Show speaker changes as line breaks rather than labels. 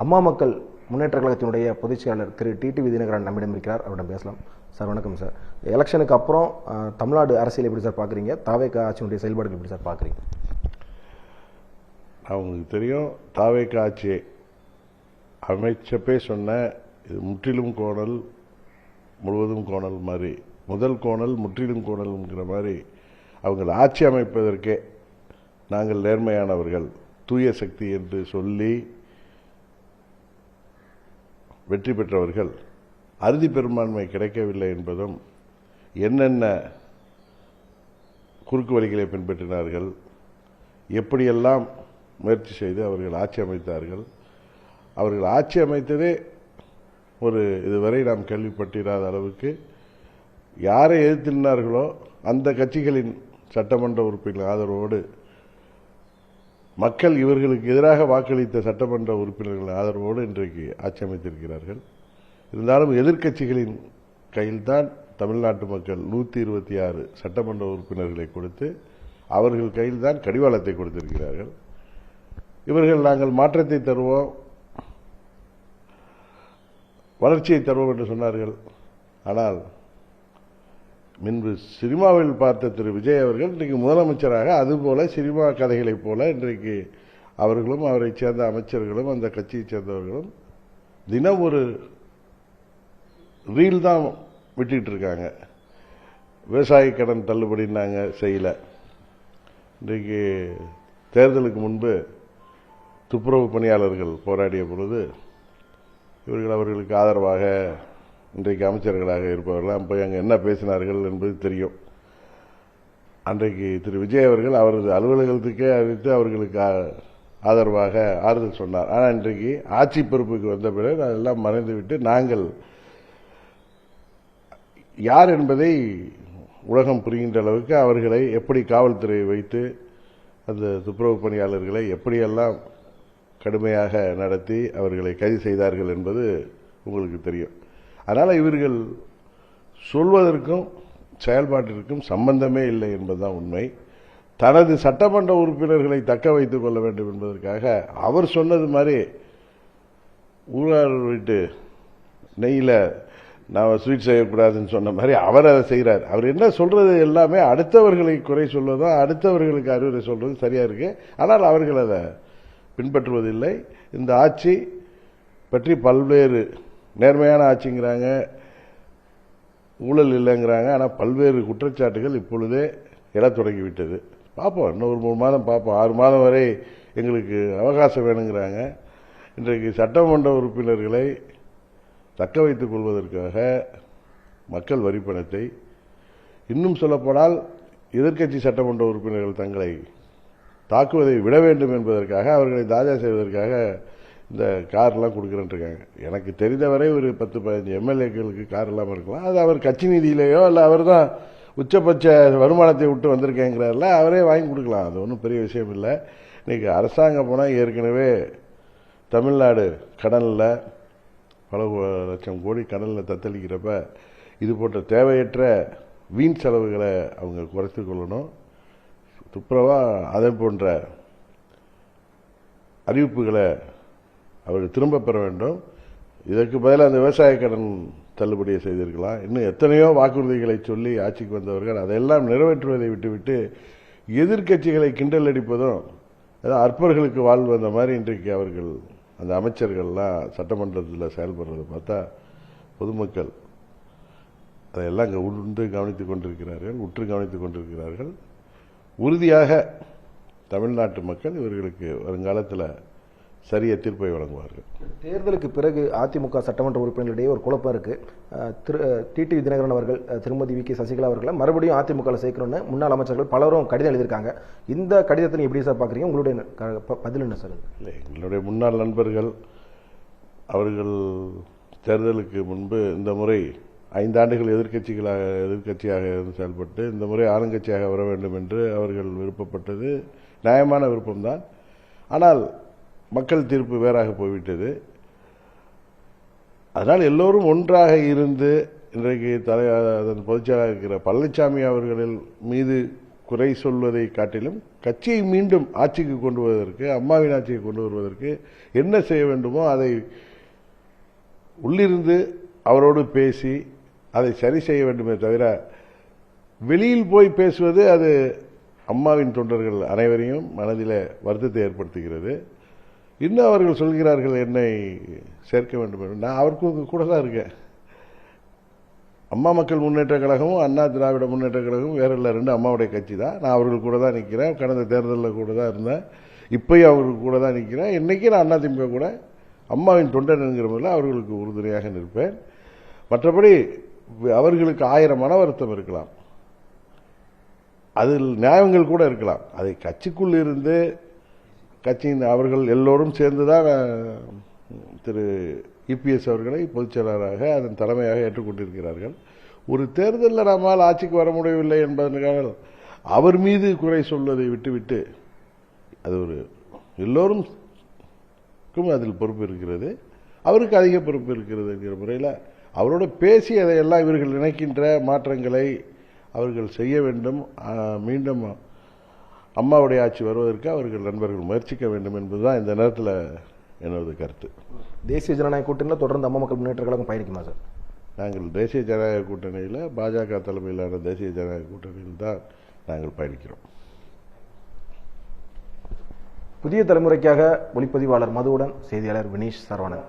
அம்மா மக்கள் முன்னேற்ற கழகத்தினுடைய பொதுச் செயலாளர் திரு டிடிவி தினகரன் நம்மிடம் இருக்கிறார். அவரிடம் பேசலாம். சார் வணக்கம் சார். எலெக்ஷனுக்கு அப்புறம் தமிழ்நாடு அரசியல் எப்படி சார் பார்க்குறீங்க? தாவேகா ஆட்சியினுடைய செயல்பாடுகள் எப்படி சார் பார்க்குறீங்க?
அவங்களுக்கு தெரியும், தாவேகா ஆட்சி அமைச்சப்பே சொன்ன இது முற்றிலும் கோணல் முழுவதும் கோணல் மாதிரி, முதல் கோணல் முற்றிலும் கோணல்ங்கிற மாதிரி அவங்கள் ஆட்சி அமைப்பதற்கே நாங்கள் நேர்மையானவர்கள், தூய சக்தி என்று சொல்லி வெற்றி பெற்றவர்கள். அறுதி பெரும்பான்மை கிடைக்கவில்லை என்பதும், என்னென்ன குறுக்கு வழிகளை பின்பற்றினார்கள், எப்படியெல்லாம் முயற்சி செய்து அவர்கள் ஆட்சி அமைத்தார்கள். அவர்கள் ஆட்சி அமைத்ததே ஒரு இதுவரை நாம் கேள்விப்பட்டிராத அளவுக்கு யாரை எதிர்த்தினார்களோ அந்த கட்சிகளின் சட்டமன்ற உறுப்பினர் ஆதரவோடு, மக்கள் இவர்களுக்கு எதிராக வாக்களித்த சட்டமன்ற உறுப்பினர்கள் ஆதரவோடு இன்றைக்கு ஆட்சி அமைத்திருக்கிறார்கள். இருந்தாலும் எதிர்க்கட்சிகளின் கையில்தான் தமிழ்நாட்டு மக்கள் 126 சட்டமன்ற உறுப்பினர்களை கொடுத்து அவர்கள் கையில்தான் கடிவாளத்தை கொடுத்திருக்கிறார்கள். இவர்கள் நாங்கள் மாற்றத்தை தருவோம், வளர்ச்சியை தருவோம் என்று சொன்னார்கள். ஆனால் முன்பு சினிமாவில் பார்த்த திரு விஜய் அவர்கள் இன்றைக்கு முதலமைச்சராக, அதுபோல சினிமா கதைகளைப் போல இன்றைக்கு அவர்களும் அவரை சேர்ந்த அமைச்சர்களும் அந்த கட்சியைச் சேர்ந்தவர்களும் தினம் ஒரு ரீல் தான் விட்டுட்டு இருக்காங்க. விவசாய கடன் தள்ளுபடினாங்க, செய்யல. இன்றைக்கு தேர்தலுக்கு முன்பு துப்புரவு பணியாளர்கள் போராடிய பொழுது இவர்கள் அவர்களுக்கு ஆதரவாக இன்றைக்கு அமைச்சர்களாக இருப்பவர்களாம் போய் அங்கே என்ன பேசினார்கள் என்பது தெரியும். அன்றைக்கு திரு விஜய் அவர்கள் அவரது அலுவலகத்துக்கே அறிவித்து அவர்களுக்கு ஆதரவாக ஆறுதல் சொன்னார். ஆனால் இன்றைக்கு ஆட்சி பொறுப்புக்கு வந்த பிறகு அதெல்லாம் மறைந்துவிட்டு நாங்கள் யார் என்பதை உலகம் புரிகின்ற அளவுக்கு அவர்களை எப்படி காவல்துறையை வைத்து அந்த துப்புரவு பணியாளர்களை எப்படியெல்லாம் கடுமையாக நடத்தி அவர்களை கைது செய்தார்கள் என்பது உங்களுக்கு தெரியும். அதனால் இவர்கள் சொல்வதற்கும் செயல்பாட்டிற்கும் சம்பந்தமே இல்லை என்பதுதான் உண்மை. தனது சட்டமன்ற உறுப்பினர்களை தக்க வைத்துக் கொள்ள வேண்டும் என்பதற்காக அவர் சொன்னது மாதிரி ஊரார் வீட்டு நெய்யில் நான் ஸ்வீட் செய்யக்கூடாதுன்னு சொன்ன மாதிரி அவர் அதை செய்கிறார். அவர் என்ன சொல்றது எல்லாமே அடுத்தவர்களை குறை சொல்வதும் அடுத்தவர்களுக்கு அறிவுரை சொல்றது சரியா இருக்கு. ஆனால் அவர்கள் அதை பின்பற்றுவதில்லை. இந்த ஆட்சி பற்றி பல்வேறு நேர்மையான ஆட்சிங்கிறாங்க, ஊழல் இல்லைங்கிறாங்க. ஆனால் பல்வேறு குற்றச்சாட்டுகள் இப்பொழுதே எழத் தொடங்கிவிட்டது. பார்ப்போம், இன்னும் ஒரு 3 மாதம் பார்ப்போம். 6 மாதம் வரை எங்களுக்கு அவகாசம் வேணுங்கிறாங்க. இன்றைக்கு சட்டமன்ற உறுப்பினர்களை தக்க வைத்துக் கொள்வதற்காக மக்கள் வரிப்பணத்தை, இன்னும் சொல்லப்போனால் எதிர்க்கட்சி சட்டமன்ற உறுப்பினர்கள் தங்களை தாக்குவதை விட வேண்டும் என்பதற்காக, அவர்களை தாஜா செய்வதற்காக இந்த கார்லாம் கொடுக்குறேன்ருக்காங்க. எனக்கு தெரிந்தவரை ஒரு 10-15 எம்எல்ஏக்களுக்கு கார் இல்லாமல் இருக்கலாம். அது அவர் கட்சி நிதியிலேயோ இல்லை அவர் தான் உச்சபட்ச வருமானத்தை விட்டு வந்திருக்கேங்கிறாரில்ல, அவரே வாங்கி கொடுக்கலாம். அது ஒன்றும் பெரிய விஷயம் இல்லை. இன்றைக்கி அரசாங்கம் போனால் ஏற்கனவே தமிழ்நாடு கடனில் பல லட்சம் கோடி கடனில் தத்தளிக்கிறப்ப இது போன்ற தேவையற்ற வீண் செலவுகளை அவங்க குறைத்து கொள்ளணும். துப்புரவாக அதே போன்ற அறிவிப்புகளை அவர்கள் திரும்ப பெற வேண்டும். இதற்கு பதிலாக அந்த விவசாய கடன் தள்ளுபடியை செய்திருக்கலாம். இன்னும் எத்தனையோ வாக்குறுதிகளை சொல்லி ஆட்சிக்கு வந்தவர்கள் அதையெல்லாம் நிறைவேற்றுவதை விட்டுவிட்டு எதிர்க்கட்சிகளை கிண்டல் அடிப்பதும், அதாவது அற்பர்களுக்கு வாழ்வு வந்த மாதிரி இன்றைக்கு அவர்கள் அந்த அமைச்சர்கள்லாம் சட்டமன்றத்தில் செயல்படுறதை பார்த்தா பொதுமக்கள் அதையெல்லாம் இங்கே உண்டு கவனித்துக் கொண்டிருக்கிறார்கள், உற்று கவனித்துக் கொண்டிருக்கிறார்கள். உறுதியாக தமிழ்நாட்டு மக்கள் இவர்களுக்கு வருங்காலத்தில் சரிய தீர்ப்பை வழங்குவார்கள்.
தேர்தலுக்கு பிறகு அதிமுக சட்டமன்ற உறுப்பினர்களிடையே ஒரு குழப்பம் இருக்கு. டிடிவி தினகரன் அவர்கள் திருமதி வி கே சசிகலா அவர்களை மறுபடியும் அதிமுக சேர்க்கணும்னு முன்னாள் அமைச்சர்கள் பலரும் கடிதம் எழுதியிருக்காங்க. இந்த கடிதத்தை எப்படி சார் பார்க்குறீங்க? உங்களுடைய பதில் என்ன சார்?
இல்லை, எங்களுடைய முன்னாள் நண்பர்கள் அவர்கள் தேர்தலுக்கு முன்பு இந்த முறை 5 ஆண்டுகள் எதிர்க்கட்சியாக செயல்பட்டு இந்த முறை ஆளுங்கட்சியாக வர வேண்டும் என்று அவர்கள் விருப்பப்பட்டது நியாயமான விருப்பம்தான். ஆனால் மக்கள் தீர்ப்பு வேறாக போய்விட்டது. அதனால் எல்லோரும் ஒன்றாக இருந்து இன்றைக்கு அதன் பொதுச்செயலாளர் இருக்கிற பழனிசாமி அவர்கள் மீது குறை சொல்வதை காட்டிலும் கட்சியை மீண்டும் ஆட்சிக்கு கொண்டு வருவதற்கு, அம்மாவின் ஆட்சியை கொண்டு வருவதற்கு என்ன செய்ய வேண்டுமோ அதை உள்ளிருந்து அவரோடு பேசி அதை சரி செய்ய வேண்டுமே தவிர வெளியில் போய் பேசுவது அது அம்மாவின் தொண்டர்கள் அனைவரையும் மனதில் வருத்தத்தை ஏற்படுத்துகிறது. இன்னும் அவர்கள் சொல்கிறார்கள் என்னை சேர்க்க வேண்டும் என்று. நான் அவருக்கு கூட தான் இருக்கேன். அம்மா மக்கள் முன்னேற்ற கழகமும் அண்ணா திராவிட முன்னேற்ற கழகமும் வேற இல்லை, ரெண்டு அம்மாவுடைய கட்சி தான். நான் அவர்கள் கூட தான் நிற்கிறேன். கடந்த தேர்தலில் கூட தான் இருந்தேன், இப்பயும் அவர்கள் கூட தான் நிற்கிறேன். இன்னைக்கு நான் அதிமுக கூட அம்மாவின் தொண்டன் என்கிற முறையில் அவர்களுக்கு உறுதுணையாக நிற்பேன். மற்றபடி அவர்களுக்கு 1000 மன வருத்தம் இருக்கலாம், அதில் நியாயங்கள் கூட இருக்கலாம். அதை கட்சிக்குள் இருந்து கட்சியின் அவர்கள் எல்லோரும் சேர்ந்துதான் திரு இபிஎஸ் அவர்களை பொதுச் செயலாளராக அதன் தலைமையாக ஏற்றுக்கொண்டிருக்கிறார்கள். ஒரு தேர்தலில் நம்மால் ஆட்சிக்கு வர முடியவில்லை என்பதற்காக அவர் மீது குறை சொல்வதை விட்டுவிட்டு அது ஒரு எல்லோருக்கும் அதில் பொறுப்பு இருக்கிறது, அவருக்கு அதிக பொறுப்பு இருக்கிறது என்கிற முறையில் அவரோட பேசி அதையெல்லாம் இவர்கள் நினைக்கின்ற மாற்றங்களை அவர்கள் செய்ய வேண்டும். மீண்டும் அம்மாவுடைய ஆட்சி வருவதற்கு அவர்கள் நண்பர்கள் முயற்சிக்க வேண்டும் என்பதுதான் இந்த நேரத்தில் எனது கருத்து.
தேசிய ஜனநாயக கூட்டணியில் தொடர்ந்து அம்மா மக்கள் முன்னேற்ற கழகம் பயணிக்குமா சார்?
நாங்கள் தேசிய ஜனநாயக கூட்டணியில் பாஜக தலைமையிலான தேசிய ஜனநாயக கூட்டணியில் தான் நாங்கள் பயணிக்கிறோம்.
புதிய தலைமுறைக்காக ஒளிப்பதிவாளர் மதுவுடன் செய்தியாளர் வினீஷ் சரவணன்.